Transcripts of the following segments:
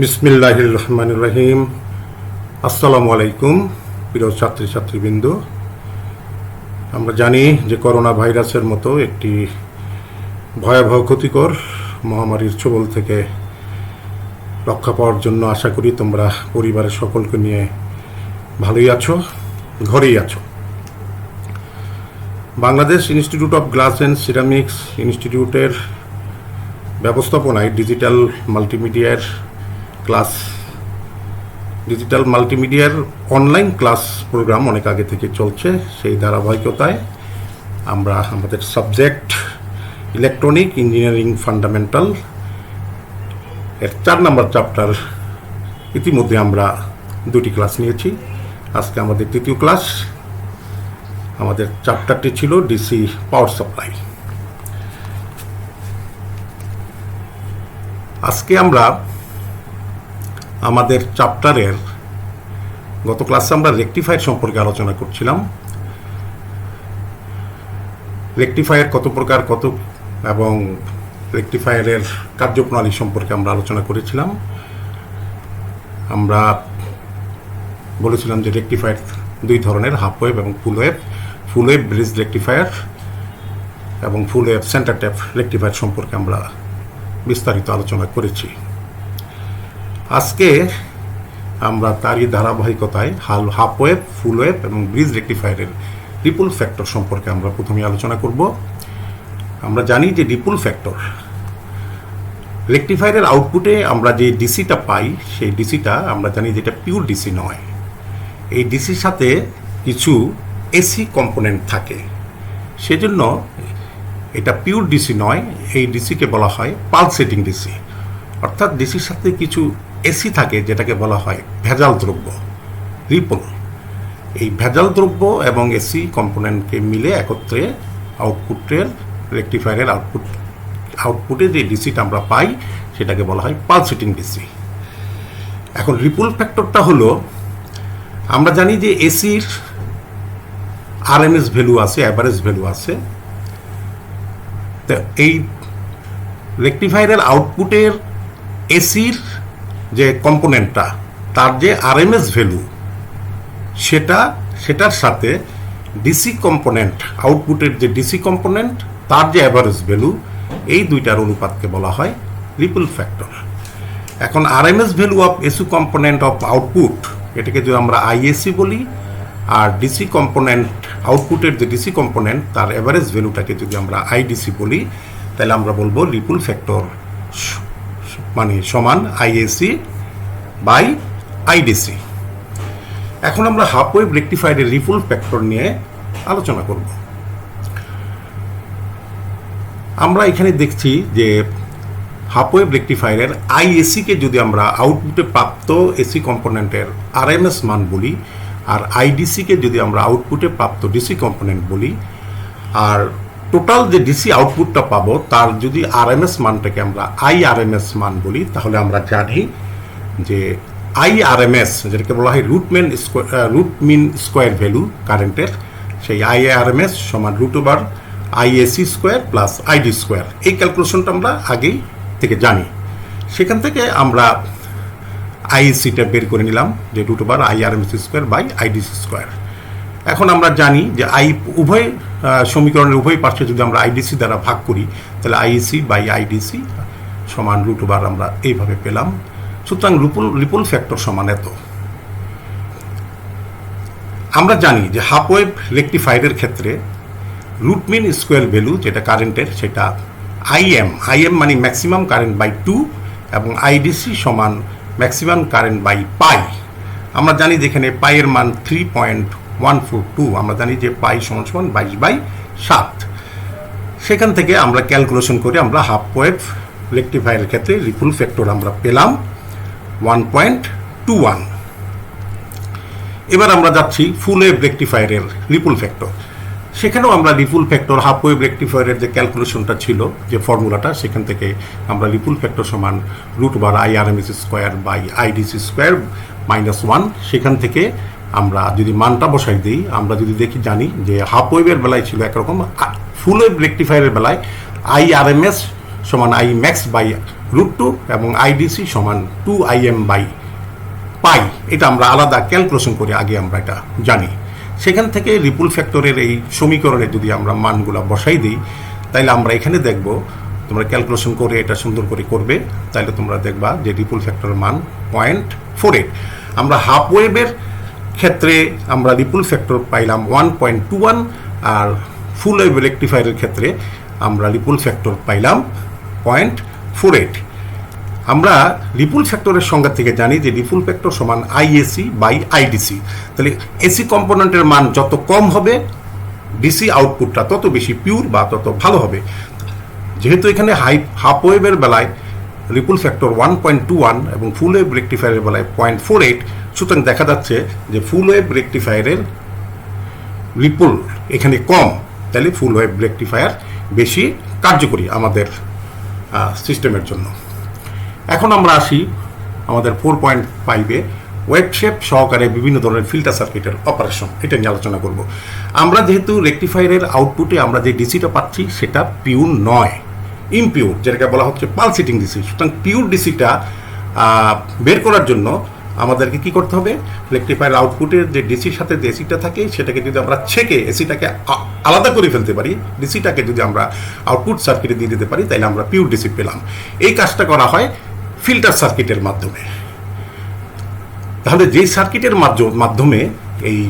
বিসমিল্লাহির রহমানির রহিম। আসসালামু আলাইকুম প্রিয় ছাত্রছাত্রীবৃন্দ। আমরা জানি যে করোনা ভাইরাসের মতো একটি ভয়াবহ ক্ষতিকর মহামারীর ছোবল থেকে রক্ষা পাওয়ার জন্য আশা করি তোমরা পরিবারের সকলকে নিয়ে ভালোই আছো, ঘরেই আছো। Bangladesh institute of glass and ceramics ইনস্টিটিউটের ব্যবস্থাপনায় ডিজিটাল মাল্টিমিডিয়ার অনলাইন ক্লাস প্রোগ্রাম অনেক আগে থেকে চলছে। সেই ধারাবাহিকতায় আমরা আমাদের সাবজেক্ট ইলেকট্রনিক ইঞ্জিনিয়ারিং ফান্ডামেন্টাল এর 4 নম্বর চ্যাপ্টার ইতিমধ্যে আমরা 2টি ক্লাস নিয়েছি। আজকে আমাদের 3য় ক্লাস। আমাদের চ্যাপ্টারটি ছিল ডিসি পাওয়ার সাপ্লাই। আজকে আমরা আমাদের চ্যাপ্টারের গত ক্লাসে আমরা রেকটিফায়ার সম্পর্কে আলোচনা করছিলাম। রেকটিফায়ার কত প্রকার এবং রেকটিফায়ারের কার্যপ্রণালী সম্পর্কে আমরা আলোচনা করেছিলাম। আমরা বলেছিলাম যে রেকটিফায়ার 2 ধরনের, হাফ ওয়েভ এবং full wave. Full wave bridge rectifier এবং full wave centre tap rectifier সম্পর্কে আমরা বিস্তারিত আলোচনা করেছি। আজকে আমরা তারই ধারাবাহিকতায় হাফ ওয়েভ, ফুল ওয়েভ এবং ব্রিজ রেকটিফায়ারের রিপল ফ্যাক্টর সম্পর্কে আমরা প্রথমে আলোচনা করব। আমরা জানি যে রিপল ফ্যাক্টর রেকটিফায়ারের আউটপুটে আমরা যে ডিসিটা পাই, সেই ডিসিটা আমরা জানি যে এটা পিওর ডিসি নয়। এই ডিসির সাথে কিছু এসি কম্পোনেন্ট থাকে, সেজন্য এটা পিওর ডিসি নয়। এই ডিসিকে বলা হয় পালসেটিং ডিসি, অর্থাৎ ডিসির সাথে কিছু এসি থাকে যেটাকে বলা হয় ভেজাল দ্রব্য, রিপল। এই ভেজাল দ্রব্য এবং এসি কম্পোনেন্টকে মিলে একত্রে আউটপুটের রেকটিফায়ারের আউটপুটে যে ডিসিটা আমরা পাই সেটাকে বলা হয় পালসেটিং ডিসি। এখন রিপল ফ্যাক্টরটা হলো, আমরা জানি যে এসির আরএমএস ভ্যালু আছে, অ্যাভারেজ ভ্যালু আছে। তো এই রেকটিফায়ারের আউটপুটের এসির যে কম্পোনেন্টটা, তার যে আরএমএস ভ্যালু সেটার সাথে ডিসি কম্পোনেন্ট, আউটপুটের যে ডিসি কম্পোনেন্ট তার যে অ্যাভারেজ ভ্যালু, এই দুইটার অনুপাতকে বলা হয় রিপল ফ্যাক্টর। এখন RMS value of AC component of output, এটাকে যদি আমরা আইএসি বলি, আর ডিসি কম্পোনেন্ট, আউটপুটের যে ডিসি কম্পোনেন্ট তার অ্যাভারেজ ভ্যালুটাকে যদি আমরা আইডিসি বলি, তাহলে আমরা বলবো রিপল ফ্যাক্টর মানে সমান আইএসি বাই আইডিসি। এখন আমরা হাফ ওয়েভ রেকটিফায়ারের রিপল ফ্যাক্টর নিয়ে আলোচনা করব। আমরা এখানে দেখছি যে হাফ ওয়েভ রেকটিফায়ারের আইএসিকে যদি আমরা আউটপুটে প্রাপ্ত এসি কম্পোনেন্টের আরএমএস মান বলি, আর আইডিসিকে যদি আমরা আউটপুটে প্রাপ্ত ডিসি কম্পোনেন্ট বলি, আর টোটাল যে ডিসি আউটপুটটা পাবো তার যদি আরএমএস মানটাকে আমরা আইআরএমএস মান বলি, তাহলে আমরা জানি যে আইআরএমএস, যেটাকে বলা হয় রুট মিন স্কোয়ার ভ্যালু কারেন্টের, সেই আইআরএমএস সমান √ IAC square plus ID square. এই ক্যালকুলেশনটা আমরা আগেই থেকে জানি। সেখান থেকে আমরা আইএসিটা বের করে নিলাম যে √ IRMS square by IDC square. এখন আমরা জানি যে উভয় সমীকরণের উভয় পাশে যদি আমরা আইডিসি দ্বারা ভাগ করি, তাহলে আইএসি বাই আইডিসি সমান √ আমরা এইভাবে পেলাম। সুতরাং রিপল ফ্যাক্টর সমান এত। আমরা জানি যে হাফ ওয়েভ রেকটিফায়ারের ক্ষেত্রে রুট মিন স্কোয়ার ভ্যালু যেটা কারেন্টের, সেটা আইএম মানে ম্যাক্সিমাম কারেন্ট বাই 2, এবং আইডিসি সমান ম্যাক্সিমাম কারেন্ট বাই পাই। আমরা জানি যেখানে পাইয়ের মান 3.142, আমরা জানি যে পাই সমান 22/7। সেখান থেকে আমরা ক্যালকুলেশন করে আমরা হাফ ওয়েভ রেকটিফায়ারের ক্ষেত্রে রিপল ফ্যাক্টর আমরা পেলাম 1.21। এবার আমরা যাচ্ছি ফুল ওয়েভ রেকটিফায়ারের রিপল ফ্যাক্টর। সেখানেও আমরা রিপল ফ্যাক্টর হাফ ওয়েভ রেকটিফায়ারের যে ক্যালকুলেশনটা ছিল, যে ফর্মুলাটা, সেখান থেকে আমরা রিপল ফ্যাক্টর সমান √ IRMS square by IDC square -1। সেখান থেকে আমরা যদি মানটা বসাই দিই, আমরা যদি জানি যে হাফ ওয়েভের বেলায় ছিল একরকম, ফুল ওয়েভ রেকটিফায়ারের বেলায় আইআরএমএস সমান আই ম্যাক্স বাই √2 এবং আইডিসি সমান 2Im/π, এটা আমরা আলাদা ক্যালকুলেশন করে আগে আমরা এটা জানি। সেখান থেকে রিপুল ফ্যাক্টরের এই সমীকরণে যদি আমরা মানগুলো বসাই দিই, তাইলে আমরা এখানে দেখব, তোমরা ক্যালকুলেশন করে এটা সুন্দর করে করবে, তাইলে তোমরা দেখবা যে রিপুল ফ্যাক্টরের মান 0.48। আমরা হাফ ওয়েভের ক্ষেত্রে আমরা রিপুল ফ্যাক্টর পাইলাম 1.21, আর ফুল ওয়েভ রেকটিফায়ারের ক্ষেত্রে আমরা রিপুল ফ্যাক্টর পাইলাম 0.48। আমরা রিপুল ফ্যাক্টরের সংজ্ঞা থেকে জানি যে রিপুল ফ্যাক্টর সমান IAC/IDC। তাহলে এসি কম্পোনেন্টের মান যত কম হবে, ডিসি আউটপুটটা তত বেশি পিওর বা তত ভালো হবে। যেহেতু এখানে হাফ ওয়েভের বেলায় রিপুল ফ্যাক্টর 1.21 এবং ফুল ওয়েভ রেকটিফায়ারের বেলায় 0.48, সুতরাং দেখা যাচ্ছে যে ফুল ওয়েভ রেকটিফায়ারের রিপুল এখানে কম, তাহলে ফুল ওয়েভ রেকটিফায়ার বেশি কার্যকরী আমাদের সিস্টেমের জন্য। এখন আমরা আসি আমাদের 4.5-এ ওয়েভ শেপ সহকারে বিভিন্ন ধরনের ফিল্টার সার্কিটের অপারেশন, এটা নিয়ে আলোচনা করব। আমরা যেহেতু রেকটিফায়ারের আউটপুটে আমরা যে ডিসিটা পাচ্ছি সেটা পিওর নয়, ইমপিওর, যেটাকে বলা হচ্ছে পালসেটিং ডিসি। সুতরাং পিওর ডিসিটা বের করার জন্য আমাদেরকে কি করতে হবে, রেকটিফায়ার আউটপুটের যে ডিসির সাথে যে এসিটা থাকে সেটাকে যদি আমরা ছেঁকে এসিটাকে আলাদা করে ফেলতে পারি, ডিসিটাকে যদি আমরা আউটপুট সার্কিটে দিয়ে দিতে পারি, তাহলে আমরা পিওর ডিসি পেলাম। এই কাজটা করা হয় ফিল্টার সার্কিটের মাধ্যমে। তাহলে যেই সার্কিটের মাধ্যমে এই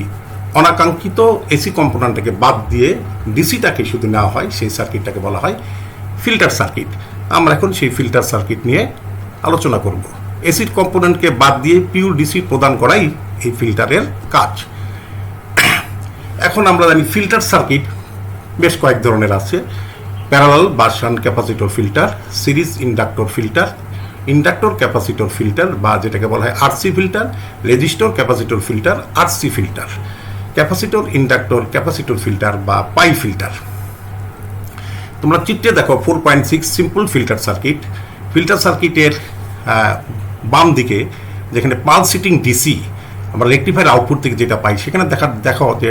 অনাকাঙ্ক্ষিত এসি কম্পোনেন্টটাকে বাদ দিয়ে ডিসিটাকে শুধু নেওয়া হয়, সেই সার্কিটটাকে বলা হয় ফিল্টার সার্কিট। আমরা এখন সেই ফিল্টার সার্কিট নিয়ে আলোচনা করব। এসিড কম্পোনেন্টকে বাদ দিয়ে পিওর ডিসি প্রদান করাই এই ফিল্টারের কাজ। এখন আমরা জানি ফিল্টার সার্কিট বেশ কয়েক ধরনের আছে: প্যারালাল বা shunt capacitor filter, series inductor filter, inductor capacitor filter বা যেটাকে বলা হয় RC filter, resistor capacitor filter, RC filter, capacitor inductor capacitor filter বা পাই ফিল্টার। তোমরা চিত্রে দেখো 4.6 সিম্পল ফিল্টার সার্কিট। ফিল্টার সার্কিটের বাম দিকে যেখানে পালসেটিং ডিসি আমরা রেকটিফায়ার আউটপুট থেকে যেটা পাই, সেখানে দেখো যে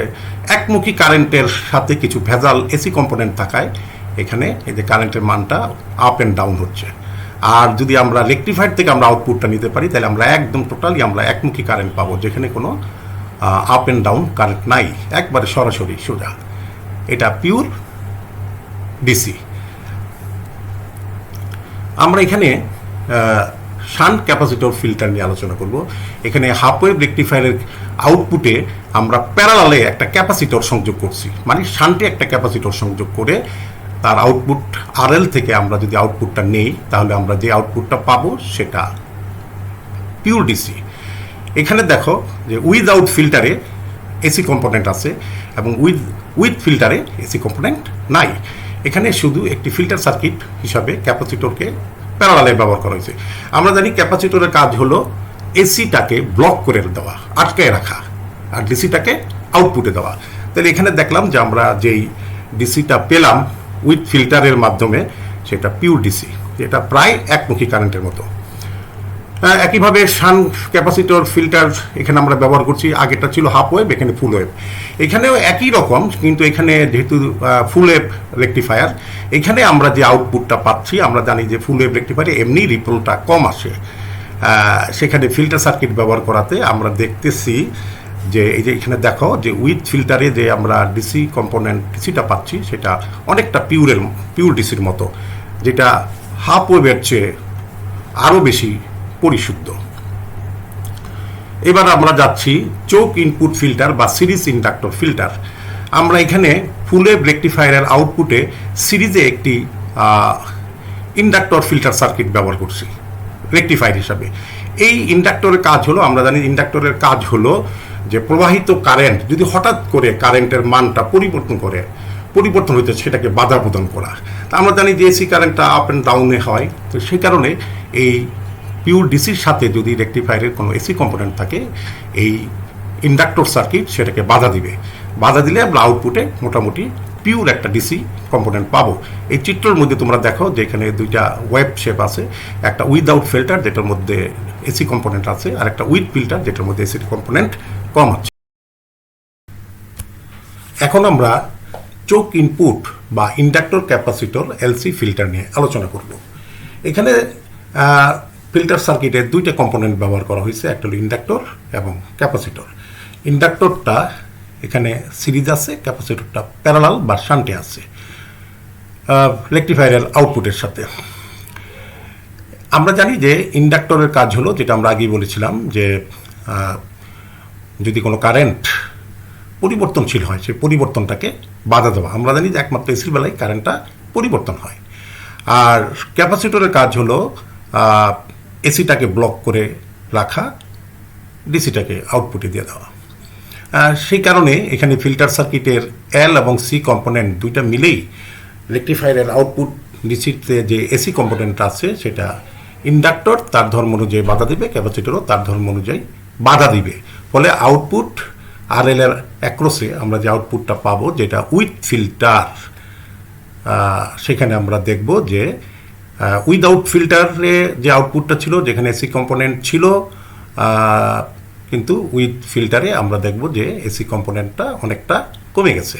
একমুখী কারেন্টের সাথে কিছু ভেজাল এসি কম্পোনেন্ট থাকায় এখানে এই যে কারেন্টের মানটা আপ অ্যান্ড ডাউন হচ্ছে। আর যদি আমরা রেকটিফায়ার থেকে আমরা আউটপুটটা নিতে পারি, তাহলে আমরা একদম টোটালি আমরা একমুখী কারেন্ট পাবো, যেখানে কোনো আপ অ্যান্ড ডাউন কারেন্ট নাই, একবারে সরাসরি সোজা। এটা পিওর ডিসি। আমরা এখানে শান্ট ক্যাপাসিটর ফিল্টার নিয়ে আলোচনা করব। এখানে হাফ ওয়েভ রেকটিফায়ারের আউটপুটে আমরা প্যারালালে একটা ক্যাপাসিটর সংযোগ করছি, মানে শান্টে একটা ক্যাপাসিটর সংযোগ করে তার আউটপুট আরএল থেকে আমরা যদি আউটপুটটা নেই, তাহলে আমরা যে আউটপুটটা পাবো সেটা পিওর ডিসি। এখানে দেখো যে উইদাউট ফিল্টারে এসি কম্পোনেন্ট আছে এবং উইথ ফিল্টারে এসি কম্পোনেন্ট নাই। এখানে শুধু একটি ফিল্টার সার্কিট হিসাবে ক্যাপাসিটরকে প্যারালালে ব্যবহার করা হয়েছে। আমরা জানি ক্যাপাসিটরের কাজ হলো এসিটাকে ব্লক করে দেওয়া, আটকায় রাখা, আর ডিসিটাকে আউটপুটে দেওয়া। তাহলে এখানে দেখলাম যে আমরা যেই ডিসিটা পেলাম উইথ ফিল্টারের মাধ্যমে, সেটা পিওর ডিসি, যেটা প্রায় একমুখী কারেন্টের মতো। একইভাবে শান্ট ক্যাপাসিটর ফিল্টার এখানে আমরা ব্যবহার করছি। আগেটা ছিল হাফ ওয়েভ, এখানে ফুল ওয়েভ। এখানেও একই রকম, কিন্তু এখানে যেহেতু ফুল ওয়েভ রেকটিফায়ার, এখানে আমরা যে আউটপুটটা পাচ্ছি, আমরা জানি যে ফুল ওয়েভ রেকটিফায়ারে এমনি রিপলটা কম আসে। সেখানে ফিল্টার সার্কিট ব্যবহার করাতে আমরা দেখতেছি যে এই যে এখানে দেখো যে উইথ ফিল্টারে যে আমরা ডিসি কম্পোনেন্ট ডিসিটা পাচ্ছি, সেটা অনেকটা পিওর ডিসির মতো, যেটা হাফ ওয়েভের চেয়ে আরও বেশি পরিশুদ্ধ। এবার আমরা যাচ্ছি চোক ইনপুট ফিল্টার বা সিরিজ ইন্ডাক্টর ফিল্টার। আমরা এখানে ফুল ওয়েভ রেকটিফায়ারের আউটপুটে সিরিজে একটি ইন্ডাক্টর ফিল্টার সার্কিট ব্যবহার করছি রেকটিফায়ার হিসাবে। এই ইন্ডাক্টরের কাজ হলো, আমরা জানি ইন্ডাক্টরের কাজ হলো যে প্রবাহিত কারেন্ট যদি হঠাৎ করে কারেন্টের মানটা পরিবর্তন হইতে সেটাকে বাধা প্রদান করা। তা আমরা জানি যে এসি কারেন্টটা আপ অ্যান্ড ডাউনে হয়, তো সেই কারণে এই পিওর ডিসির সাথে যদি রেকটিফায়ারের কোনো এসি কম্পোনেন্ট থাকে, এই ইন্ডাক্টর সার্কিট সেটাকে বাধা দিবে। বাধা দিলে আমরা আউটপুটে মোটামুটি পিওর একটা ডিসি কম্পোনেন্ট পাবো। এই চিত্রের মধ্যে তোমরা দেখো যে এখানে দুইটা ওয়েভ শেপ আছে, একটা উইদাউট ফিল্টার যেটার মধ্যে এসি কম্পোনেন্ট আছে, আর একটা উইথ ফিল্টার যেটার মধ্যে এসি কম্পোনেন্ট কম আছে। এখন আমরা চোক ইনপুট বা ইন্ডাক্টর ক্যাপাসিটর এলসি ফিল্টার নিয়ে আলোচনা করব। এখানে ফিল্টার সার্কিটে দুইটা কম্পোনেন্ট ব্যবহার করা হয়েছে, একটা হলো ইন্ডাক্টর এবং ক্যাপাসিটর। ইন্ডাক্টরটা এখানে সিরিজ আছে, ক্যাপাসিটরটা প্যারালাল বা শান্টে আছে রেকটিফায়ারের আউটপুটের সাথে। আমরা জানি যে ইন্ডাক্টরের কাজ হলো, যেটা আমরা আগেই বলেছিলাম, যে যদি কোনো কারেন্ট পরিবর্তনশীল হয় সেই পরিবর্তনটাকে বাধা দেওয়া। আমরা জানি যে একমাত্র এসির বেলায় কারেন্টটা পরিবর্তন হয়। আর ক্যাপাসিটরের কাজ হলো এসিটাকে ব্লক করে রাখা, ডিসিটাকে আউটপুটে দিয়ে দেওয়া। সেই কারণে এখানে ফিল্টার সার্কিটের এল এবং সি কম্পোনেন্ট দুইটা মিলেই রেকটিফায়ারের আউটপুট ডিসিতে যে এসি কম্পোনেন্ট আছে সেটা ইন্ডাক্টর তার ধর্ম অনুযায়ী বাধা দিবে, ক্যাপাসিটরও তার ধর্ম অনুযায়ী বাধা দিবে। ফলে আউটপুট আর এল এর অ্যাক্রসে আমরা যে আউটপুটটা পাবো, যেটা উইথ ফিল্টার, সেখানে আমরা দেখব যে উইদাউট ফিল্টারে যে আউটপুটটা ছিল, যেখানে এসি কম্পোনেন্ট ছিল, কিন্তু উইথ ফিল্টারে আমরা দেখব যে এসি কম্পোনেন্টটা অনেকটা কমে গেছে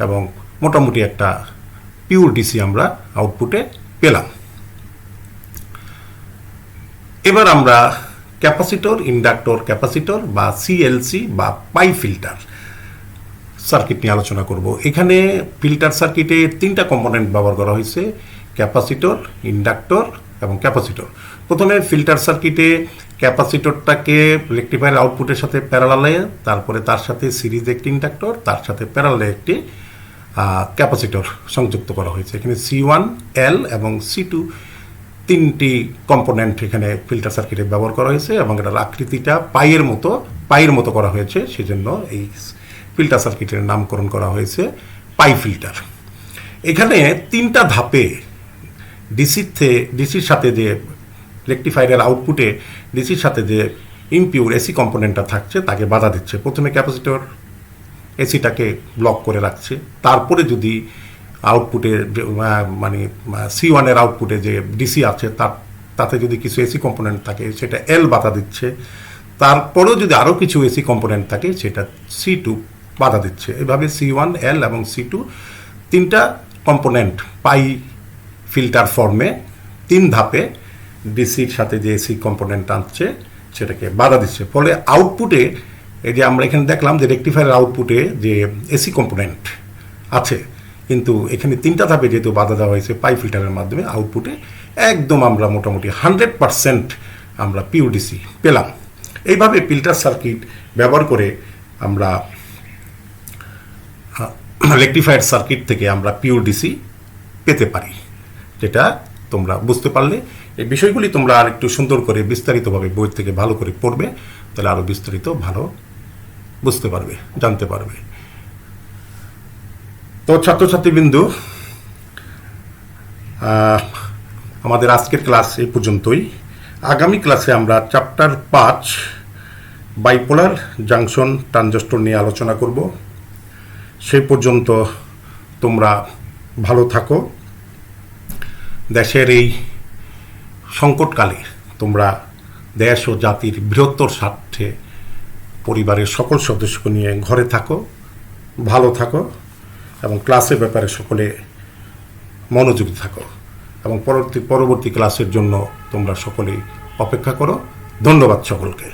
এবং মোটামুটি একটা পিওর ডিসি আমরা আউটপুটে পেলাম। এবার আমরা ক্যাপাসিটর, ইন্ডাক্টর, ক্যাপাসিটর বা সিএলসি বা পাই ফিল্টার সার্কিট নিয়ে আলোচনা করব। এখানে ফিল্টার সার্কিটে তিনটা কম্পোনেন্ট ব্যবহার করা হয়েছে, ক্যাপাসিটর, ইন্ডাক্টর এবং ক্যাপাসিটর। প্রথমে ফিল্টার সার্কিটে ক্যাপাসিটরটাকে রেকটিফায়ার আউটপুটের সাথে প্যারালালে, তারপরে তার সাথে সিরিজ একটি ইন্ডাক্টর, তার সাথে প্যারালালে একটি ক্যাপাসিটর সংযুক্ত করা হয়েছে। এখানে C1, L এবং C2 তিনটি কম্পোনেন্ট এখানে ফিল্টার সার্কিটে ব্যবহার করা হয়েছে এবং এটার আকৃতিটা পাইয়ের মতো করা হয়েছে, সেজন্য এই ফিল্টার সার্কিটের নামকরণ করা হয়েছে পাই ফিল্টার। এখানে তিনটা ধাপে ডিসির সাথে যে রেকটিফায়ারের আউটপুটে ডিসির সাথে যে ইমপিউর এসি কম্পোনেন্টটা থাকছে তাকে বাধা দিচ্ছে। প্রথমে ক্যাপাসিটর এসিটাকে ব্লক করে রাখছে, তারপরে যদি আউটপুটে মানে C1 এর আউটপুটে যে ডিসি আছে তাতে যদি কিছু এসি কম্পোনেন্ট থাকে সেটা এল বাধা দিচ্ছে, তারপরেও যদি আরও কিছু এসি কম্পোনেন্ট থাকে সেটা C2 বাধা দিচ্ছে। এভাবে C1, L এবং C2 তিনটা কম্পোনেন্ট পাই ফিল্টার ফর্মে তিন ধাপে ডিসির সাথে যে এসি কম্পোনেন্ট আনছে সেটাকে বাধা দিচ্ছে। ফলে আউটপুটে এই যে আমরা এখানে দেখলাম যে রেকটিফায়ার আউটপুটে যে এসি কম্পোনেন্ট আছে, কিন্তু এখানে তিনটা ধাপে যেহেতু বাধা দেওয়া হয়েছে পাই ফিল্টারের মাধ্যমে, আউটপুটে একদম আমরা মোটামুটি 100% আমরা পিওর ডিসি পেলাম। এইভাবে ফিল্টার সার্কিট ব্যবহার করে আমরা রেকটিফায়ার সার্কিট থেকে আমরা পিওর ডিসি পেতে পারি, যেটা তোমরা বুঝতে পারলে। এই বিষয়গুলি তোমরা আর একটু সুন্দর করে বিস্তারিতভাবে বই থেকে ভালো করে পড়বে, তাহলে আরও বিস্তারিত ভালো বুঝতে পারবে, জানতে পারবে। তো ছাত্রছাত্রীবৃন্দু, আমাদের আজকের ক্লাস এই পর্যন্তই। আগামী ক্লাসে আমরা চ্যাপ্টার 5 বাইপোলার জাংশন ট্রানজিস্টর নিয়ে আলোচনা করব। সেই পর্যন্ত তোমরা ভালো থাকো। দেশের এই সংকটকালে তোমরা দেশ ও জাতির বৃহত্তর স্বার্থে পরিবারের সকল সদস্যকে নিয়ে ঘরে থাকো, ভালো থাকো এবং ক্লাসের ব্যাপারে সকলে মনোযোগী থাকো এবং পরবর্তী ক্লাসের জন্য তোমরা সকলেই অপেক্ষা করো। ধন্যবাদ সকলকে।